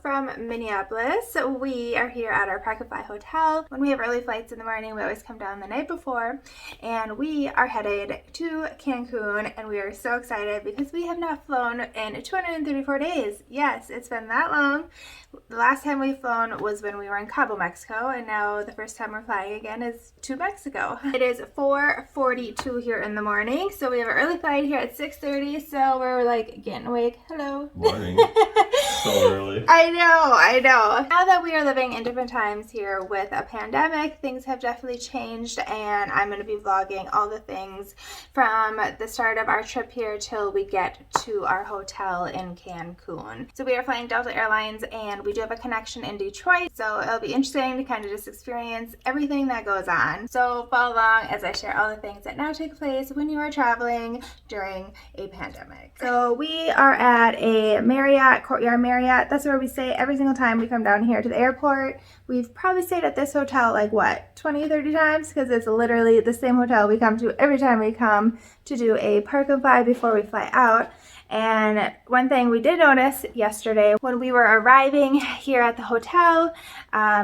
From Minneapolis. We are here at our Park and Fly hotel. When we have early flights in the morning, we always come down the night before, and we are headed to Cancun, and we are so excited because we have not flown in 234 days. Yes, it's been that long. The last time we've flown was when we were in Cabo, Mexico, and now the first time we're flying again is to Mexico. It is 4:42 here in the morning, so we have an early flight here at 6:30, so we're like getting awake. Hello. Morning. So early. I know. Now that we are living in different times here with a pandemic, things have definitely changed, and I'm going to be vlogging all the things from the start of our trip here till we get to our hotel in Cancun. So we are flying Delta Airlines, and we do have a connection in Detroit, so it'll be interesting to kind of just experience everything that goes on. So follow along as I share all the things that now take place when you are traveling during a pandemic. So we are at a Marriott, Courtyard Marriott. That's where we stay every single time we come down here to the airport. We've probably stayed at this hotel like what, 20-30 times, because it's literally the same hotel we come to every time we come to do a park and fly before we fly out. And one thing we did notice yesterday when we were arriving here at the hotel,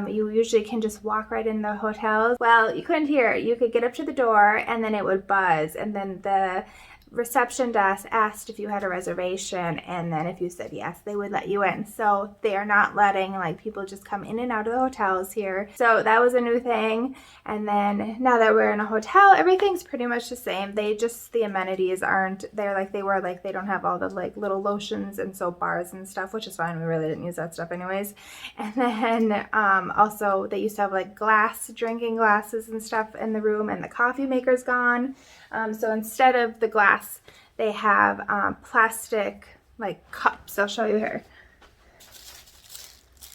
you usually can just walk right in the hotels. Well, you couldn't hear it. You could get up to the door and then it would buzz, and then the reception desk asked if you had a reservation, and then if you said yes, they would let you in. So they are not letting like people just come in and out of the hotels here. So that was a new thing. And then now that we're in a hotel, everything's pretty much the same. They just, the amenities aren't there like they were. Like they don't have all the like little lotions and soap bars and stuff, which is fine. We really didn't use that stuff anyways. And then also they used to have like drinking glasses and stuff in the room, and the coffee maker's gone. So instead of the glass, they have plastic like cups. I'll show you here.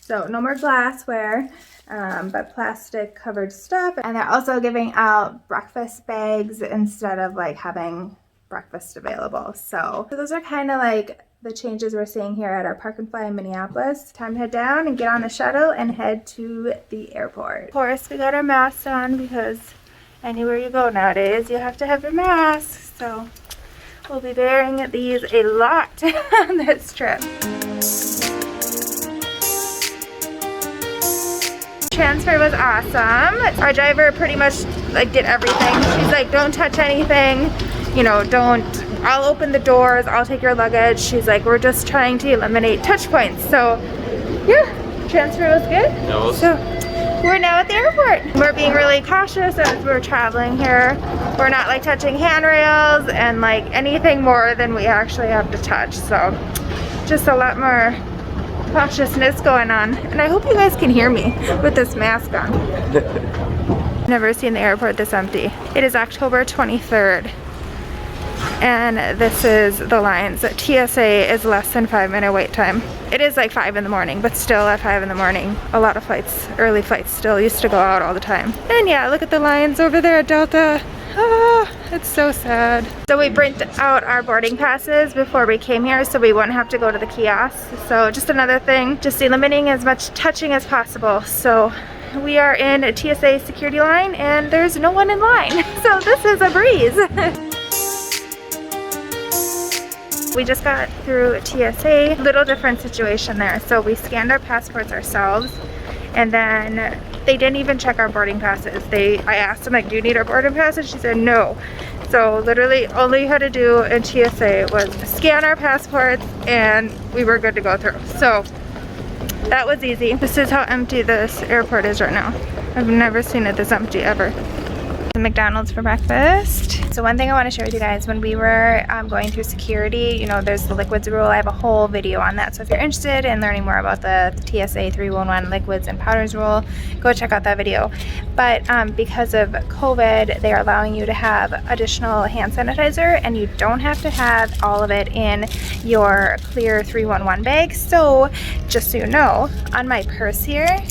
So no more glassware, but plastic covered stuff. And they're also giving out breakfast bags instead of like having breakfast available. So those are kind of like the changes we're seeing here at our Park and Fly in Minneapolis. Time to head down and get on the shuttle and head to the airport. Of course, we got our masks on because anywhere you go nowadays, you have to have your mask. So we'll be wearing these a lot on this trip. Transfer was awesome. Our driver pretty much like did everything. She's like, don't touch anything, you know, I'll open the doors, I'll take your luggage. She's like, we're just trying to eliminate touch points. So yeah, transfer was good. So we're now at the airport. We're being really cautious as we're traveling here. We're not like touching handrails and like anything more than we actually have to touch. So just a lot more cautiousness going on. And I hope you guys can hear me with this mask on. Never seen the airport this empty. It is October 23rd. And this is the lines. TSA is less than 5-minute wait time. It is like 5 in the morning, but still at 5 in the morning, a lot of flights, early flights still used to go out all the time. And yeah, look at the lines over there at Delta. Ah, it's so sad. So we print out our boarding passes before we came here so we wouldn't have to go to the kiosk. So just another thing, just eliminating as much touching as possible. So we are in a TSA security line and there's no one in line. So this is a breeze. We just got through TSA, little different situation there. So we scanned our passports ourselves, and then they didn't even check our boarding passes. I asked them like, do you need our boarding passes? She said no. So literally all you had to do in TSA was scan our passports and we were good to go through. So that was easy. This is how empty this airport is right now. I've never seen it this empty ever. McDonald's for breakfast. So one thing I want to share with you guys, when we were going through security, you know, there's the liquids rule. I have a whole video on that. So if you're interested in learning more about the TSA 311 liquids and powders rule, go check out that video. But because of COVID, they're allowing you to have additional hand sanitizer, and you don't have to have all of it in your clear 311 bag. So just so you know, on my purse here,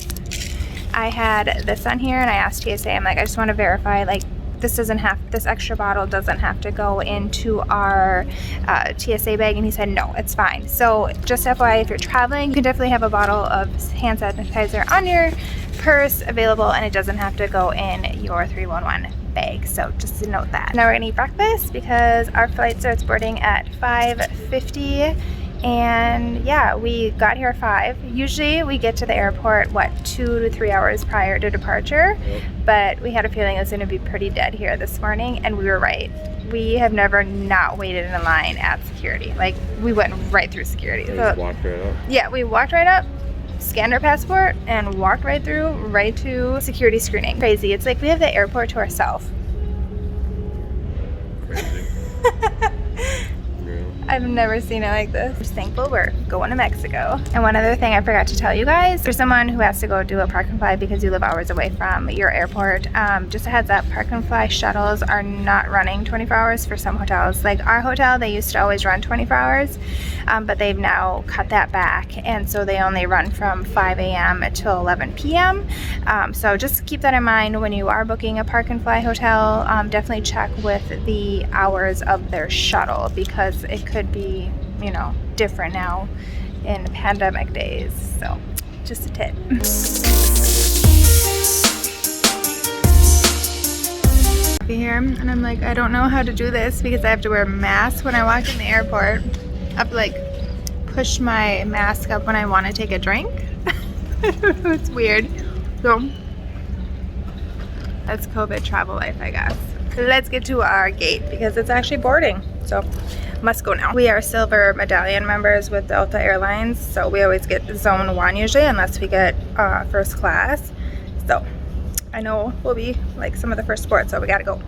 I had this on here, and I asked TSA, I'm like, I just want to verify, like, this extra bottle doesn't have to go into our TSA bag, and he said no, it's fine. So just FYI, if you're traveling, you can definitely have a bottle of hand sanitizer on your purse available, and it doesn't have to go in your 311 bag, so just to note that. Now we're gonna eat breakfast because our flight starts boarding at 5:50. And yeah, we got here at 5. Usually we get to the airport, what, 2 to 3 hours prior to departure. Yep. But we had a feeling it was going to be pretty dead here this morning, and we were right. We have never not waited in a line at security. Like, we went right through security. We just walked right up. Yeah, we walked right up, scanned our passport, and walked right through, right to security screening. Crazy. It's like we have the airport to ourselves. Crazy. I've never seen it like this. I'm just thankful we're going to Mexico. And one other thing I forgot to tell you guys, for someone who has to go do a park and fly because you live hours away from your airport, just a heads up, park and fly shuttles are not running 24 hours for some hotels. Like our hotel, they used to always run 24 hours, but they've now cut that back. And so they only run from 5 a.m. till 11 p.m. So just keep that in mind when you are booking a park and fly hotel. Definitely check with the hours of their shuttle because it could be, you know, different now in pandemic days. So just a tip. Here, and I'm like, I don't know how to do this because I have to wear a mask when I walk in the airport. I have to like push my mask up when I want to take a drink. I don't know, it's weird. So that's COVID travel life, I guess. Let's get to our gate because it's actually boarding. So must go now. We are silver medallion members with Delta Airlines, so we always get zone 1 usually unless we get first class. So I know we'll be like some of the first sports, so we gotta go.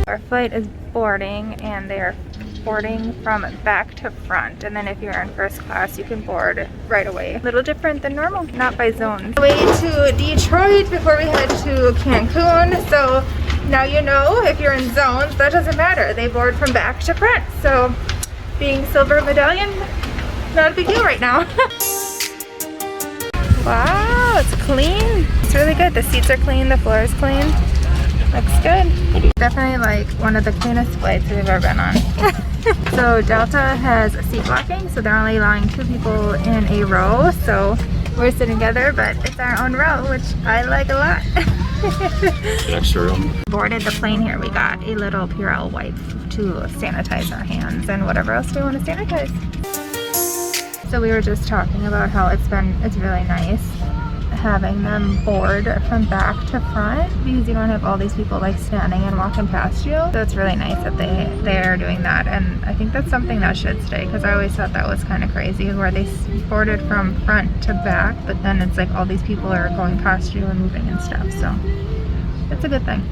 Our flight is boarding and they are boarding from back to front, and then if you're in first class you can board right away. A little different than normal, not by zones. Way to Detroit before we head to Cancun. So now you know if you're in zones, that doesn't matter. They board from back to front. So being silver medallion, not a big deal right now. Wow, it's clean. It's really good. The seats are clean, the floor is clean. Looks good. Definitely like one of the cleanest flights we've ever been on. So Delta has seat blocking, so they're only allowing 2 people in a row. So we're sitting together, but it's our own row, which I like a lot. Extra room. Boarded the plane here, we got a little Purell wipe to sanitize our hands and whatever else we want to sanitize. So we were just talking about how it's really nice having them board from back to front because you don't have all these people like standing and walking past you. So it's really nice that they're doing that, and I think that's something that should stay because I always thought that was kind of crazy where they boarded from front to back, but then it's like all these people are going past you and moving and stuff. So it's a good thing.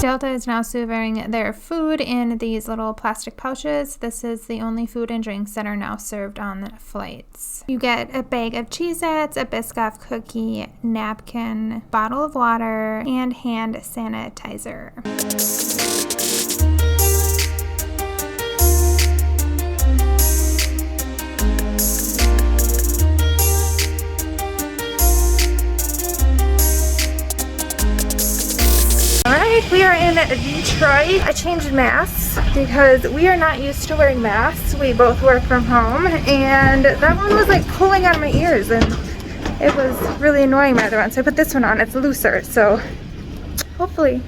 Delta is now serving their food in these little plastic pouches. This is the only food and drinks that are now served on the flights. You get a bag of Cheez-Its, a Biscoff cookie, napkin, bottle of water, and hand sanitizer. We are in Detroit. I changed masks because we are not used to wearing masks. We both work from home, and that one was like pulling on my ears and it was really annoying, my other one. So I put this one on. It's looser, so hopefully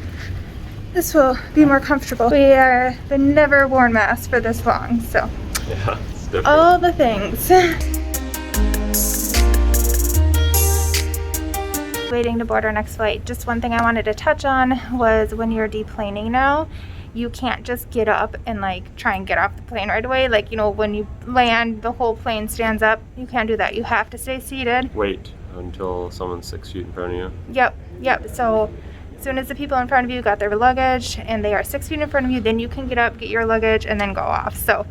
this will be more comfortable. We are the never worn mask for this long, so yeah, it's different. All the things. Waiting to board our next flight. Just one thing I wanted to touch on was when you're deplaning now, you can't just get up and like try and get off the plane right away. Like, you know, when you land, the whole plane stands up. You can't do that. You have to stay seated. Wait until someone's 6 feet in front of you. Yep. So as soon as the people in front of you got their luggage and they are 6 feet in front of you, then you can get up, get your luggage, and then go off. So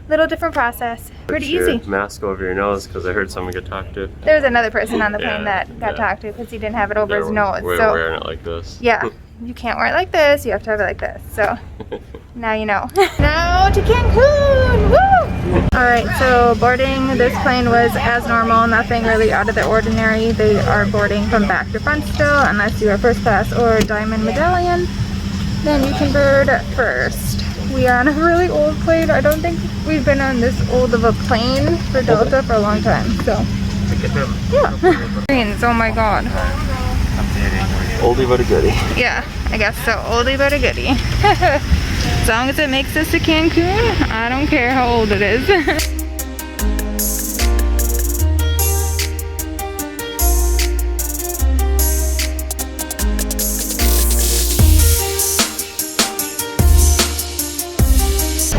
little different process. Pretty easy. Mask over your nose because I heard someone get talked to. There was another person on the plane that got talked to because he didn't have it over his nose. We're so wearing it like this. Yeah, you can't wear it like this. You have to have it like this. So now you know. Now to Cancun! Woo! All right, so boarding this plane was as normal. Nothing really out of the ordinary. They are boarding from back to front still, unless you are first class or diamond medallion. Then you can board first. We are on a really old plane. I don't think we've been on this old of a plane for Delta for a long time. So Yeah. Greens, oh my god. Oldie but a goodie. Yeah, I guess so. Oldie but a goodie. As long as it makes us to Cancun, I don't care how old it is.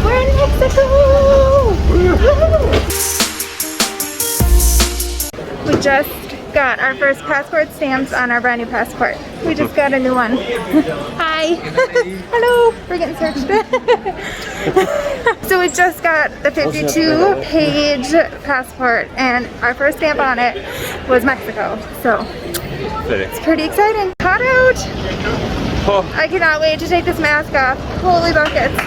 We're in Mexico! We just got our first passport stamps on our brand new passport. We just got a new one. Hi. Hello. We're getting searched. So we just got the 52-page passport, and our first stamp on it was Mexico. So it's pretty exciting. Hot out. Oh. I cannot wait to take this mask off. Holy buckets.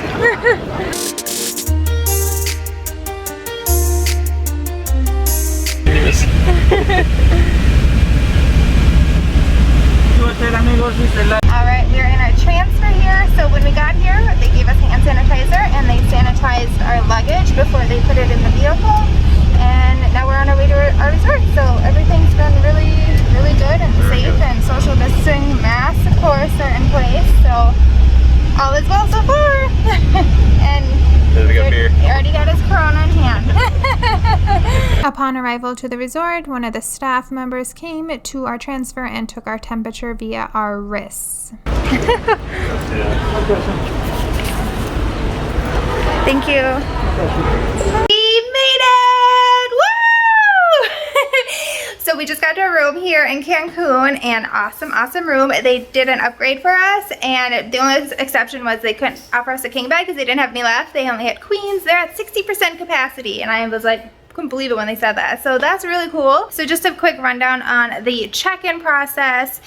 Alright, we're in our transfer here. So when we got here, they gave us hand sanitizer and they sanitized our luggage before they put it in the vehicle. And now we're on our way to our resort. So everything's been really, really good and safe, and social distancing masks, of course, are in place. So all is well so far. And he already got his Corona in hand. Upon arrival to the resort, one of the staff members came to our transfer and took our temperature via our wrists. Thank you. We made it! Woo! So we just got to a room here in Cancun, and awesome room. They did an upgrade for us, and the only exception was they couldn't offer us a king bed because they didn't have any left. They only had queens. They're at 60% capacity, and I was like, couldn't believe it when they said that. So that's really cool. So just a quick rundown on the check-in process.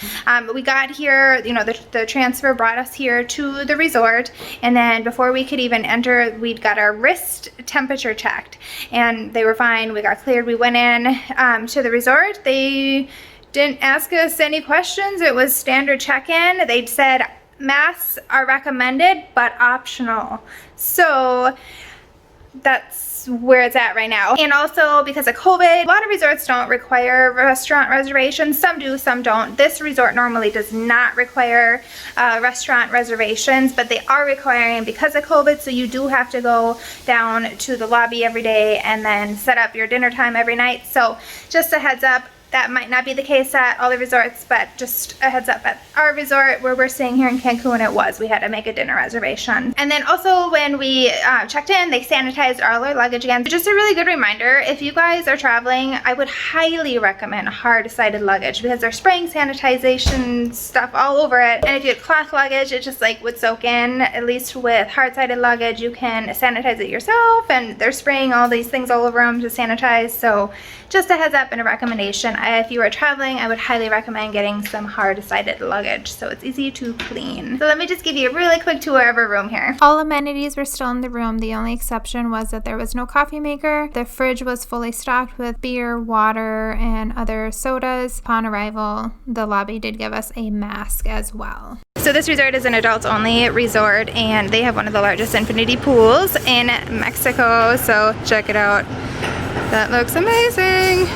We got here, you know, the transfer brought us here to the resort, and then before we could even enter, we'd got our wrist temperature checked, and they were fine. We got cleared. We went in to the resort. They didn't ask us any questions. It was standard check-in. They said masks are recommended but optional. So that's where it's at right now. And also because of COVID, a lot of resorts don't require restaurant reservations. Some do, some don't. This resort normally does not require restaurant reservations, but they are requiring because of COVID. So you do have to go down to the lobby every day and then set up your dinner time every night. So just a heads up, that might not be the case at all the resorts, but just a heads up, at our resort where we're staying here in Cancun, we had to make a dinner reservation. And then also when we checked in, they sanitized all our luggage again. Just a really good reminder, if you guys are traveling, I would highly recommend hard-sided luggage because they're spraying sanitization stuff all over it. And if you had cloth luggage, it just like would soak in. At least with hard-sided luggage, you can sanitize it yourself, and they're spraying all these things all over them to sanitize. So just a heads up and a recommendation. If you are traveling, I would highly recommend getting some hard-sided luggage so it's easy to clean. So let me just give you a really quick tour of our room here. All amenities were still in the room. The only exception was that there was no coffee maker. The fridge was fully stocked with beer, water, and other sodas. Upon arrival, the lobby did give us a mask as well. So this resort is an adults-only resort, and they have one of the largest infinity pools in Mexico, so check it out. That looks amazing.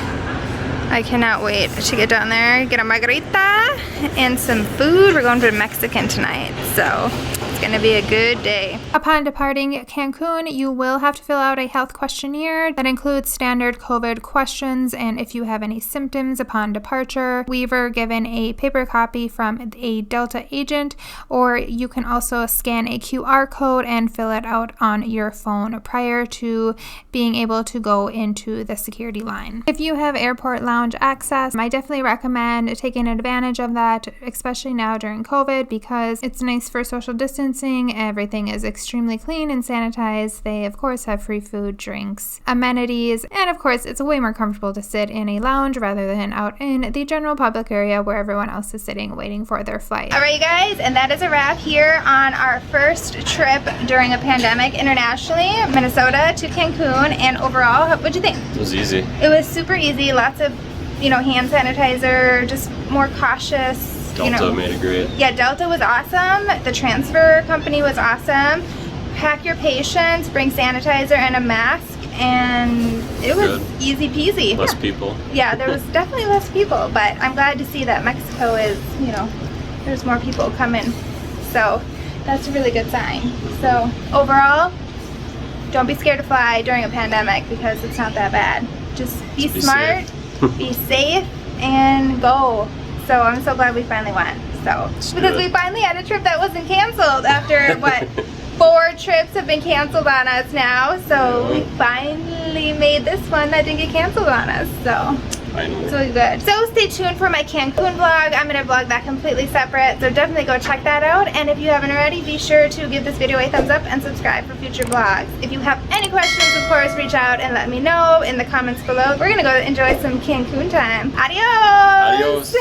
I cannot wait to get down there, get a margarita and some food. We're going to Mexican tonight, so it's gonna be a good day. Upon departing Cancun, you will have to fill out a health questionnaire that includes standard COVID questions, and if you have any symptoms upon departure, we were given a paper copy from a Delta agent, or you can also scan a QR code and fill it out on your phone prior to being able to go into the security line. If you have airport lounge access, I definitely recommend taking advantage of that, especially now during COVID, because it's nice for social distancing. Everything is extremely clean and sanitized. They of course have free food, drinks, amenities, and of course it's way more comfortable to sit in a lounge rather than out in the general public area where everyone else is sitting waiting for their flight. Alright you guys, and that is a wrap here on our first trip during a pandemic internationally, Minnesota to Cancun. And overall, what'd you think? It was easy. It was super easy, lots of, you know, hand sanitizer, just more cautious. Delta made it great. Yeah, Delta was awesome. The transfer company was awesome. Pack your patience, bring sanitizer and a mask, and it was Good. easy peasy. Less people. Yeah, there was definitely less people, but I'm glad to see that Mexico is, you know, there's more people coming. So that's a really good sign. So overall, don't be scared to fly during a pandemic because it's not that bad. Just be smart, be safe, and go. So I'm so glad we finally went. So because we finally had a trip that wasn't canceled after what 4 trips have been canceled on us now. So we finally made this one that didn't get canceled on us. So it's really good. So stay tuned for my Cancun vlog. I'm going to vlog that completely separate. So definitely go check that out. And if you haven't already, be sure to give this video a thumbs up and subscribe for future vlogs. If you have any questions, of course, reach out and let me know in the comments below. We're going to go enjoy some Cancun time. Adios! Adios.